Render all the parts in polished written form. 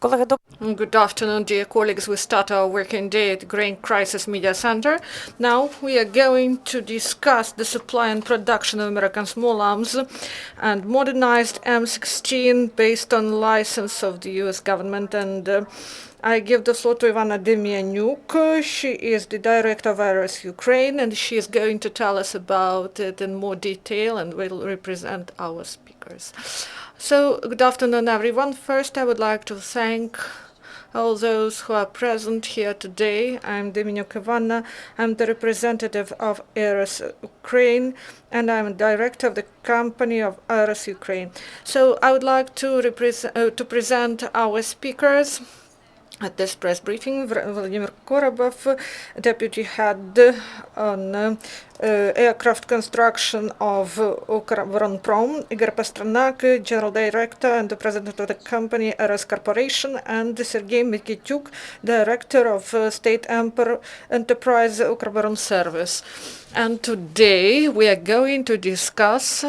Good afternoon, dear colleagues. We start our working day at Grain Crisis Media Center. Now we are going to discuss the supply and production of American small arms and modernized M16 based on license of the US government. And I give the floor to Ivanna Demianiuk. She is the director of Aeros Ukraine, and she is going to tell us about it in more detail and will represent our speakers. So, good afternoon, everyone. First, I would like to thank all those who are present here today. I'm Demianiuk Ivanna. I'm the representative of Aeros Ukraine, and I'm director of the company of Aeros Ukraine. So, I would like to present our speakers at this press briefing. Volodymyr Korobov, deputy head on aircraft construction of Ukroboronprom, Igor Pasternak, general director and the president of the company Aeros Corporation, and Sergiy Mykytiuk, director of state enterprise Ukroboronservice. And today we are going to discuss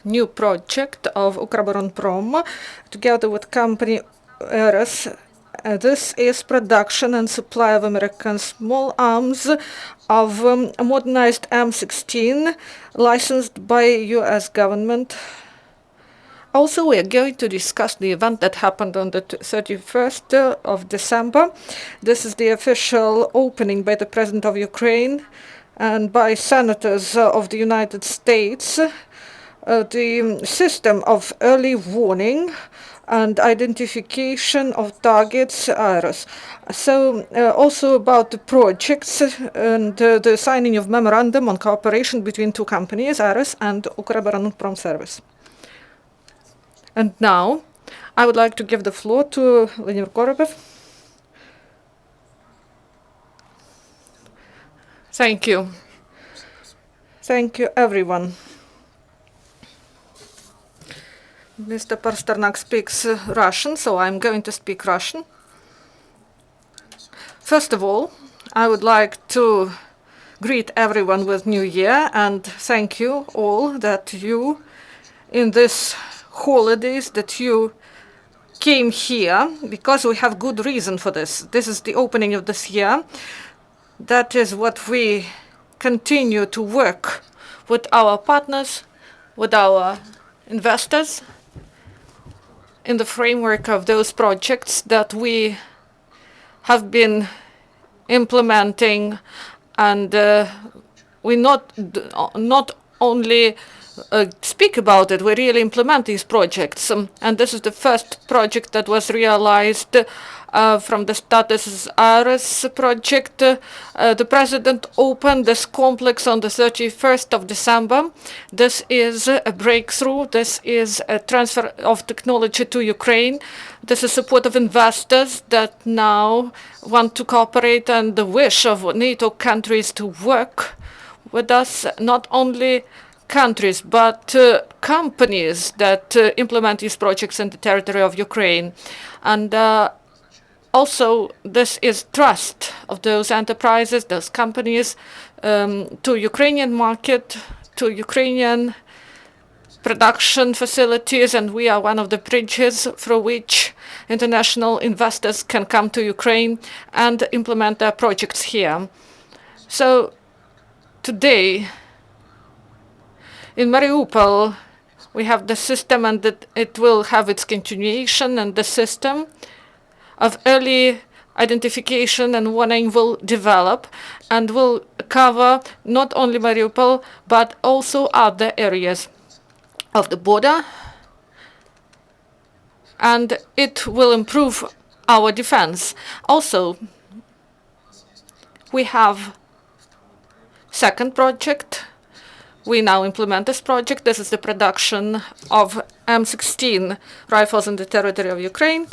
new project of Ukroboronprom together with company Aeros. This is production and supply of American small arms of modernized M16 licensed by US government. Also, we are going to discuss the event that happened on the 31st of December. This is the official opening by the President of Ukraine and by senators of the United States. The system of early warning and identification of targets, Aeros. So also about the projects and the signing of memorandum on cooperation between two companies, Aeros and Ukroboronservice. And now I would like to give the floor to Volodymyr Korobov. Thank you. Thank you, everyone. Mr. Pasternak speaks Russian, so I'm going to speak Russian. First of all, I would like to greet everyone with New Year and thank you all that you, in this holidays, that you came here, because we have good reason for this. This is the opening of this year. That is what we continue to work with our partners, with our investors, in the framework of those projects that we have been implementing, and we not only speak about it, we really implement these projects. And this is the first project that was realized from the status Aeros project. The president opened this complex on the 31st of December. This is a breakthrough. This is a transfer of technology to Ukraine. This is support of investors that now want to cooperate, and the wish of NATO countries to work with us, not only countries, but companies that implement these projects in the territory of Ukraine. And also, this is trust of those enterprises, those companies, to Ukrainian market, to Ukrainian production facilities, and we are one of the bridges through which international investors can come to Ukraine and implement their projects here. So today, in Mariupol, we have the system, and that it will have its continuation, and the system of early identification and warning will develop and will cover not only Mariupol, but also other areas of the border. And it will improve our defense. Also, we have second project. We now implement this project. This is the production of M16 rifles in the territory of Ukraine.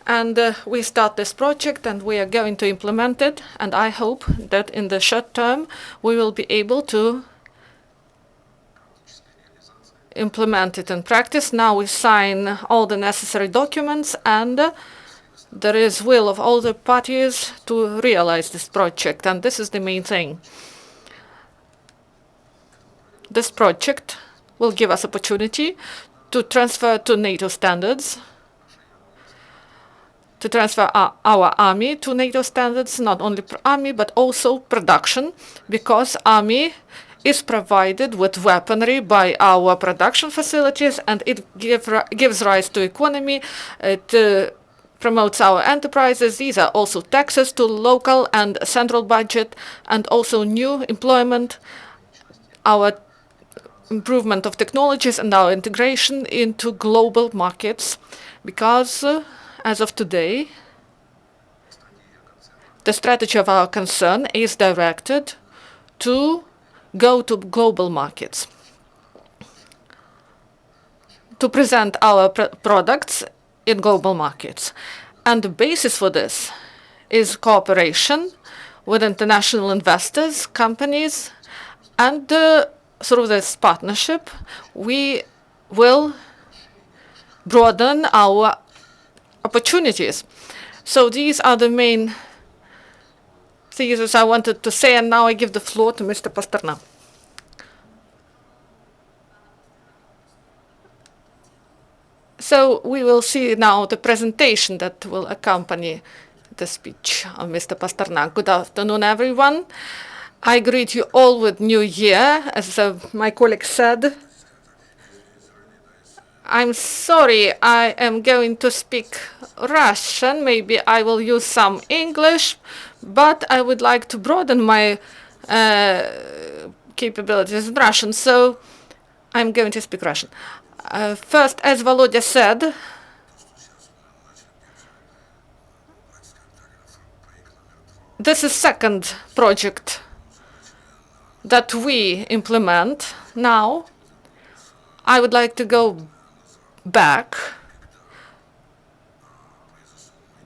And we start this project, and we are going to implement it. And I hope that in the short term, we will be able to implement it in practice. Now we sign all the necessary documents, and there is will of all the parties to realize this project. And this is the main thing. This project will give us opportunity to transfer to NATO standards, to transfer our army to NATO standards, not only army, but also production, because army is provided with weaponry by our production facilities, and it gives rise to economy. It promotes our enterprises. These are also taxes to local and central budget, and also new employment, our improvement of technologies, and our integration into global markets, because as of today, the strategy of our concern is directed to go to global markets, to present our products in global markets. And the basis for this is cooperation with international investors, companies, and through this partnership, we will broaden our opportunities. So these are the main things I wanted to say, and now I give the floor to Mr. Pasternak. So we will see now the presentation that will accompany the speech of Mr. Pasternak. Good afternoon, everyone. I greet you all with New Year, as my colleague said. I'm sorry, I am going to speak Russian. Maybe I will use some English, but I would like to broaden my capabilities in Russian, so I'm going to speak Russian. First, as Volodya said, this is second project that we implement now. I would like to go back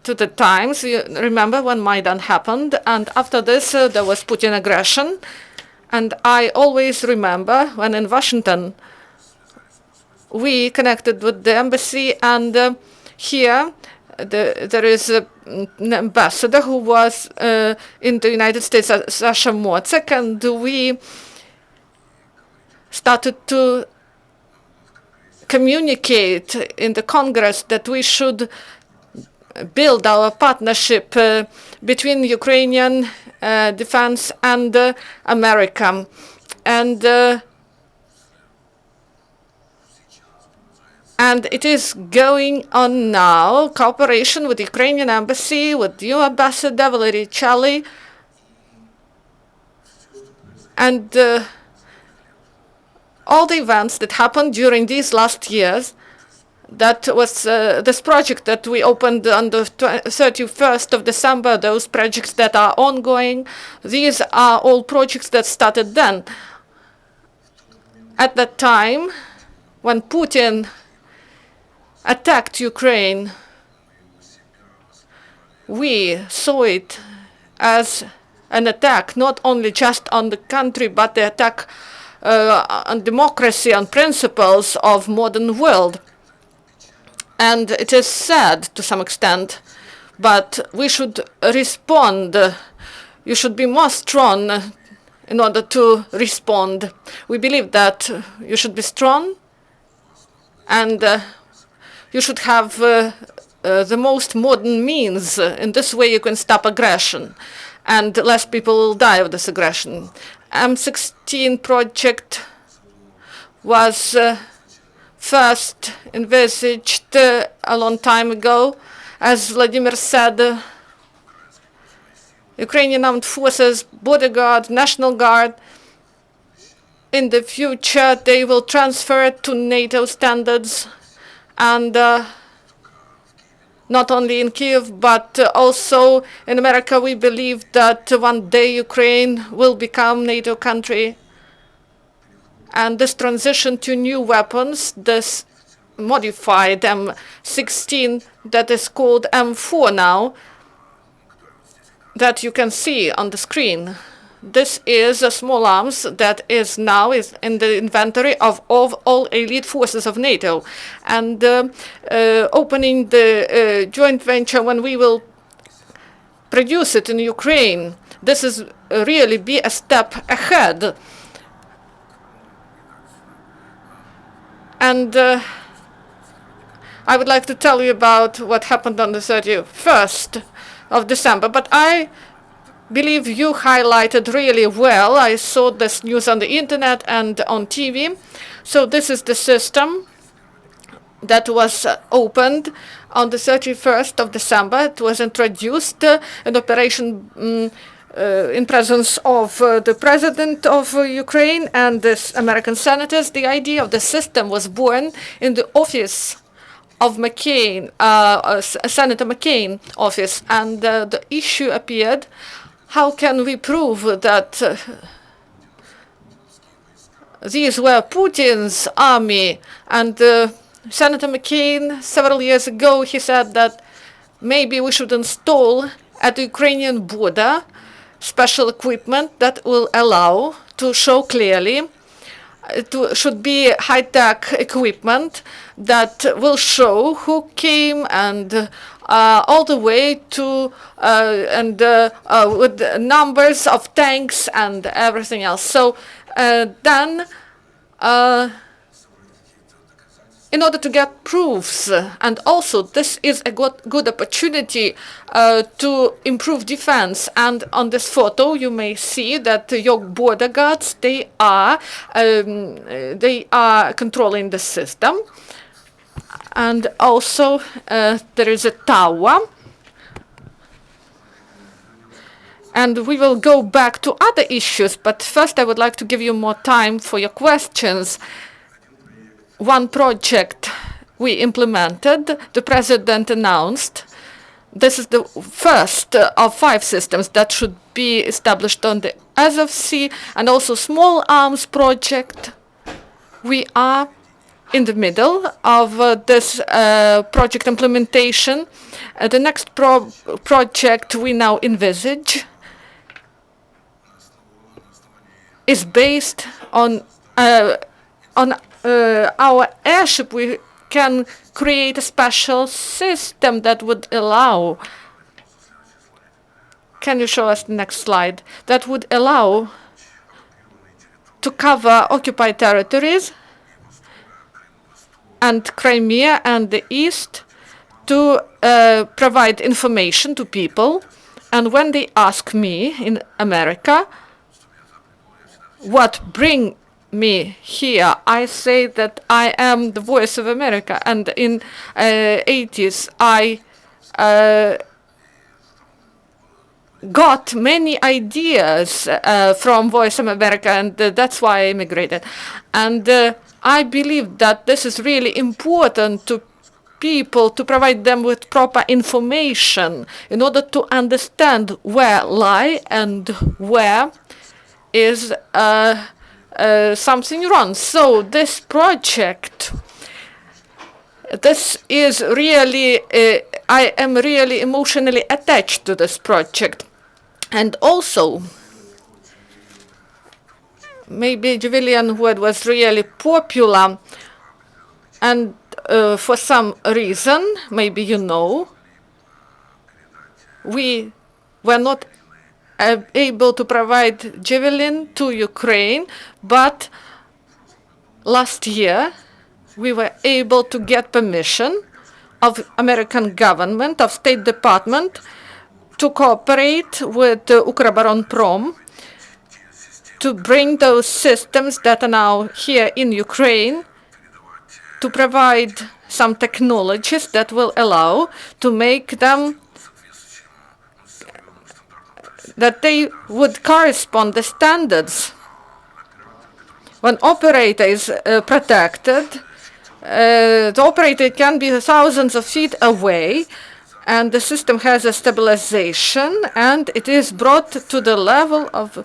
to the times, you remember when Maidan happened, and after this there was Putin aggression. And I always remember when in Washington we connected with the embassy, and here there is an ambassador who was in the United States, Sasha Mocek, and we started to communicate in the Congress that we should build our partnership between Ukrainian defense and America. And it is going on now, cooperation with the Ukrainian embassy, with the new ambassador, Valery Chally, and all the events that happened during these last years. That was this project that we opened on the 31st of December, those projects that are ongoing. These are all projects that started then. At that time, when Putin attacked Ukraine, we saw it as an attack, not only just on the country, but the attack on democracy, on principles of modern world. And it is sad to some extent, but we should respond. You should be more strong in order to respond. We believe that you should be strong, and you should have the most modern means. In this way, you can stop aggression, and less people will die of this aggression. M16 project was first envisaged a long time ago. As Volodymyr said, Ukrainian armed forces, bodyguard, National Guard, in the future they will transfer to NATO standards, and not only in Kiev, but also in America. We believe that one day Ukraine will become NATO country. And this transition to new weapons, this modified M16 that is called M4 now, that you can see on the screen. This is a small arms that is now in the inventory of all elite forces of NATO. And opening the joint venture when we will produce it in Ukraine, this is really be a step ahead. And I would like to tell you about what happened on the 31st of December, but I believe you highlighted really well. I saw this news on the internet and on TV. So this is the system that was opened on the 31st of December. It was introduced in operation in presence of the president of Ukraine and the American senators. The idea of the system was born in the office of McCain, Senator McCain office, and the issue appeared: how can we prove that these were Putin's army? And Senator McCain, several years ago, he said that maybe we should install at the Ukrainian border special equipment that will allow to show clearly. It should be high-tech equipment that will show who came and all the way to with numbers of tanks and everything else. So then, in order to get proofs, and also this is a good opportunity to improve defense. And on this photo, you may see that your border guards, they are controlling the system. And also there is a tower. And we will go back to other issues, but first I would like to give you more time for your questions. One project we implemented, the president announced. This is the first of 5 systems that should be established on the Azov Sea, and also small arms project. We are in the middle of this project implementation. The next project we now envisage is based on our airship. We can create a special system that would allow, can you show us the next slide, that would allow to cover occupied territories and Crimea and the East, to provide information to people. And when they ask me in America what bring me here, I say that I am the voice of America. And in 80s, I got many ideas from Voice of America, and that's why I immigrated. And I believe that this is really important to people, to provide them with proper information in order to understand where lie and where is something wrong. So this project, this is really, I am really emotionally attached to this project. And also, maybe civilian word was really popular, and for some reason, maybe you know, we were not able to provide Javelin to Ukraine, but last year we were able to get permission of American government, of State Department, to cooperate with Ukroboronprom to bring those systems that are now here in Ukraine, to provide some technologies that will allow to make them, that they would correspond the standards. When operator is protected, the operator can be thousands of feet away, and the system has a stabilization, and it is brought to the level of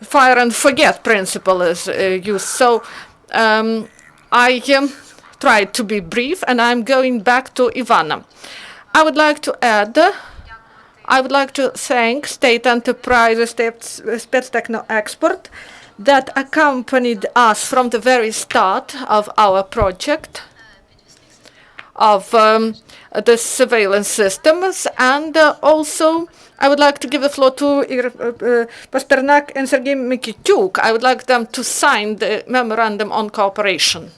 fire and forget principle is used. So I tried to be brief, and I'm going back to Ivanna. I would like to add, I would like to thank State Enterprises, Spectechno Export, that accompanied us from the very start of our project of the surveillance systems. And also, I would like to give the floor to Igor Pasternak and Sergiy Mykytiuk. I would like them to sign the memorandum on cooperation.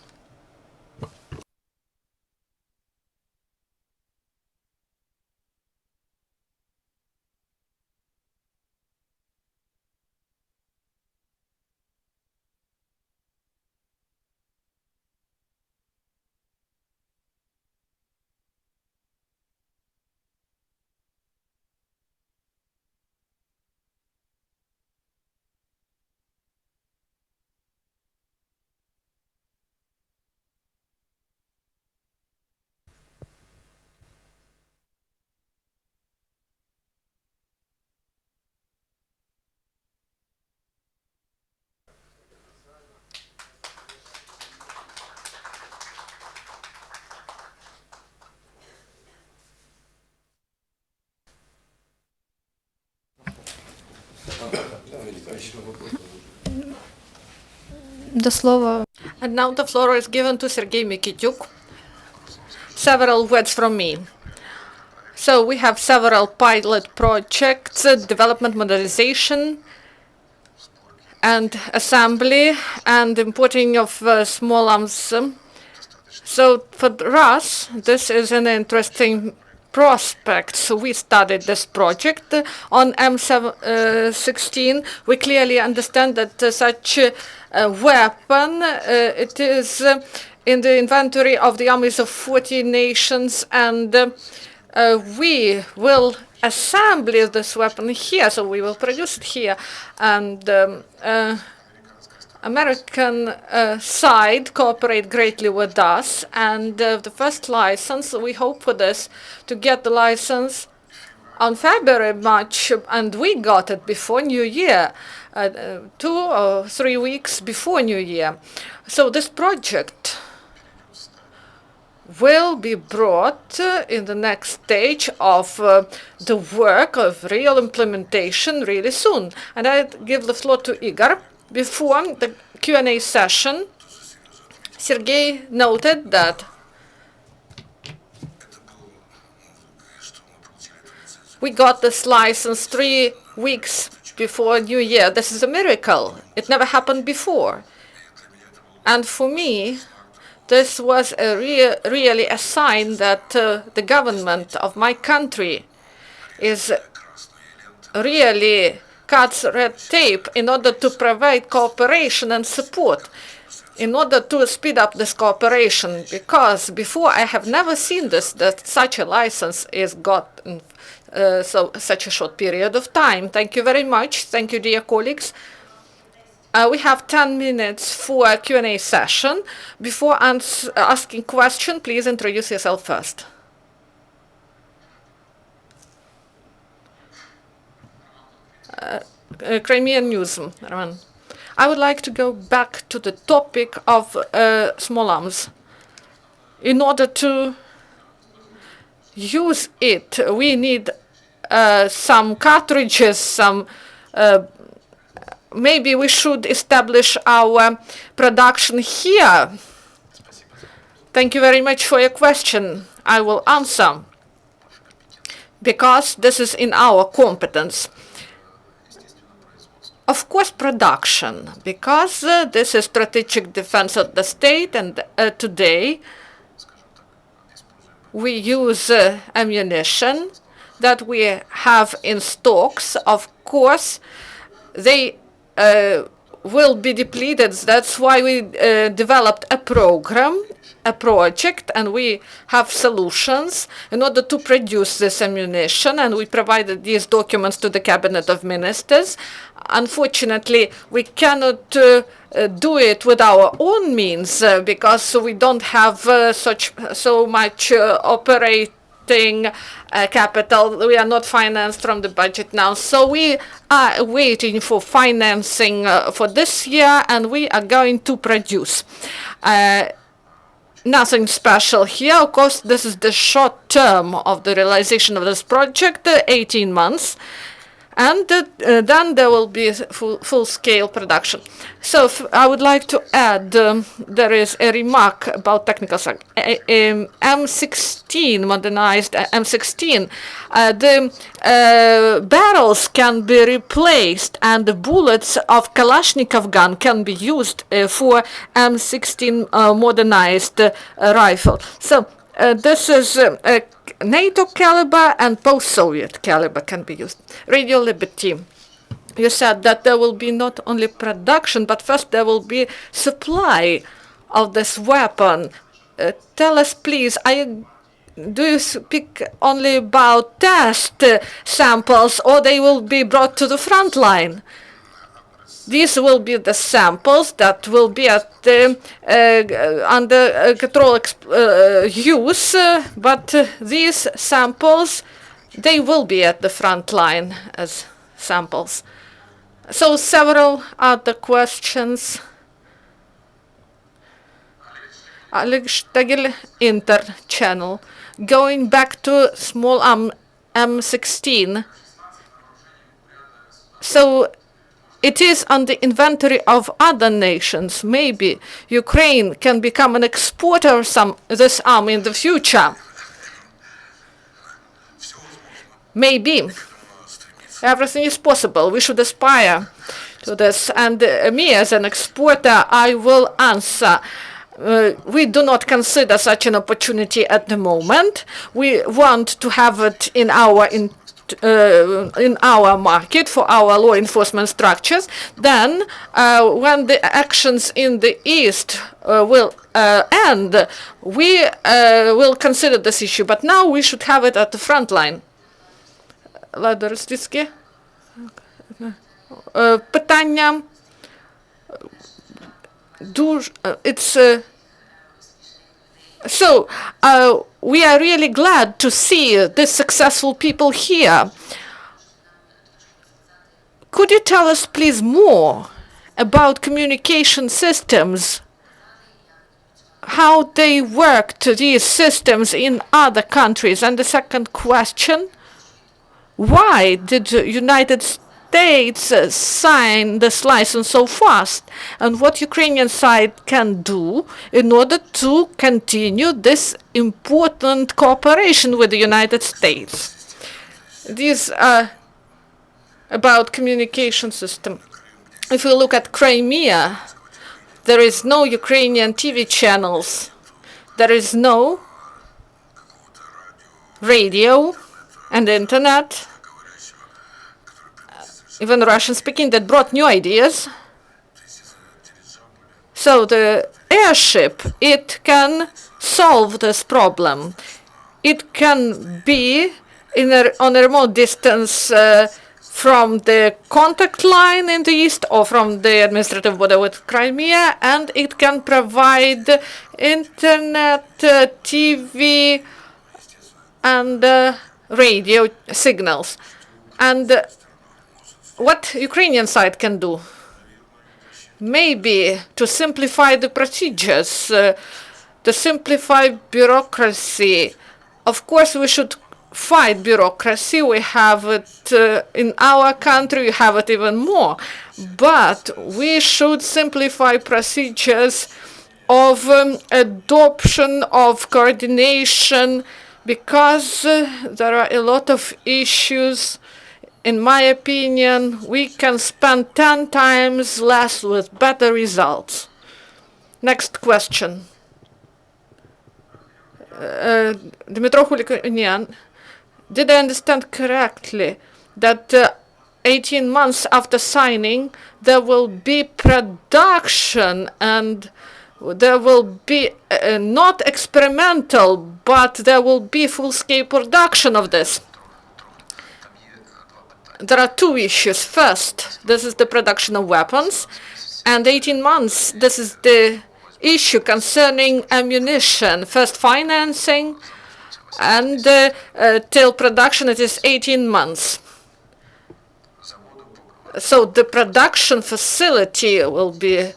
And now the floor is given to Sergiy Mykytiuk. Several words from me. So we have several pilot projects, development, modernization, and assembly, and importing of small arms. So for us, this is an interesting prospect. So we started this project on M16. We clearly understand that such a weapon, it is in the inventory of the armies of 40 nations, and we will assemble this weapon here, so we will produce it here. And American side cooperate greatly with us, and the first license, we hope for this, to get the license on February, March, and we got it before New Year, 2 or 3 weeks before New Year. So this project will be brought in the next stage of the work of real implementation really soon. And I give the floor to Igor. Before the Q&A session, Sergiy noted that we got this license 3 weeks before New Year. This is a miracle. It never happened before. And for me, this was really a sign that the government of my country is really cuts red tape in order to provide cooperation and support, in order to speed up this cooperation. Because before, I have never seen this, that such a license is gotten such a short period of time. Thank you very much. Thank you, dear colleagues. We have 10 minutes for a Q&A session. Before asking question, please introduce yourself first. Crimean News, Roman. I would like to go back to the topic of small arms. In order to use it, we need some cartridges, some maybe we should establish our production here. Thank you very much for your question. I will answer, because this is in our competence. Of course, production, because this is strategic defense of the state, and today we use ammunition that we have in stocks. Of course, they will be depleted. That's why we developed a program, a project, and we have solutions in order to produce this ammunition, and we provided these documents to the Cabinet of Ministers. Unfortunately, we cannot do it with our own means because we don't have so much operating capital. We are not financed from the budget now. So we are waiting for financing for this year, and we are going to produce. Nothing special here. Of course, this is the short term of the realization of this project, 18 months. and then there will be full-scale production. So I would like to add, there is a remark about technical side. M16, modernized M16, the barrels can be replaced and the bullets of Kalashnikov gun can be used for M16 modernized rifle. So this is a NATO caliber and post-Soviet caliber can be used. Radio Liberty. You said that there will be not only production, but first there will be supply of this weapon. Tell us, please, do you speak only about test samples, or they will be brought to the front line? These will be the samples that will be at under control use, but these samples, they will be at the front line as samples. So several other questions. Alex Tegel, Inter channel. Going back to small M16. So it is on the inventory of other nations. Maybe Ukraine can become an exporter of this arm in the future. Maybe. Everything is possible. We should aspire to this. And me as an exporter, I will answer. We do not consider such an opportunity at the moment. We want to have it in our market for our law enforcement structures. Then, when the actions in the East will end, we will consider this issue. But now we should have it at the front line. Питання дуже, so we are really glad to see these successful people here. Could you tell us, please, more about communication systems, how they worked, these systems in other countries? And the second question, why did the United States sign this license so fast? And what Ukrainian side can do in order to continue this important cooperation with the United States? These are about communication system. If we look at Crimea, there is no Ukrainian TV channels. There is no radio and internet, even Russian speaking, that brought new ideas. So the airship, it can solve this problem. It can be on a remote distance from the contact line in the east or from the administrative border with Crimea, and it can provide internet, TV, and radio signals. And what Ukrainian side can do? Maybe to simplify the procedures, to simplify bureaucracy. Of course, we should fight bureaucracy. We have it in our country, we have it even more. But we should simplify procedures of adoption, of coordination, because there are a lot of issues. In my opinion, we can spend 10 times less with better results. Next question. Dmitro Hulikonian, did I understand correctly that 18 months after signing, there will be production and there will be not experimental, but there will be full-scale production of this? There are two issues. First, this is the production of weapons, and 18 months, this is the issue concerning ammunition. First, financing, and till production, it is 18 months. So the production facility will be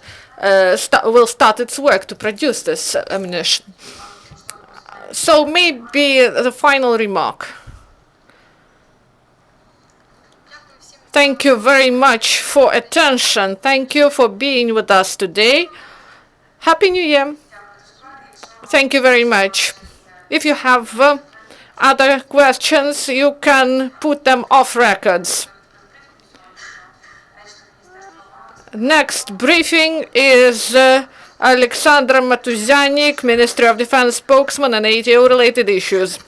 will start its work to produce this ammunition. So maybe the final remark. Thank you very much for attention. Thank you for being with us today. Happy New Year. Thank you very much. If you have other questions, you can put them off records. Next briefing is Alexander Matuzianik, Ministry of Defense spokesman, and ATO-related issues.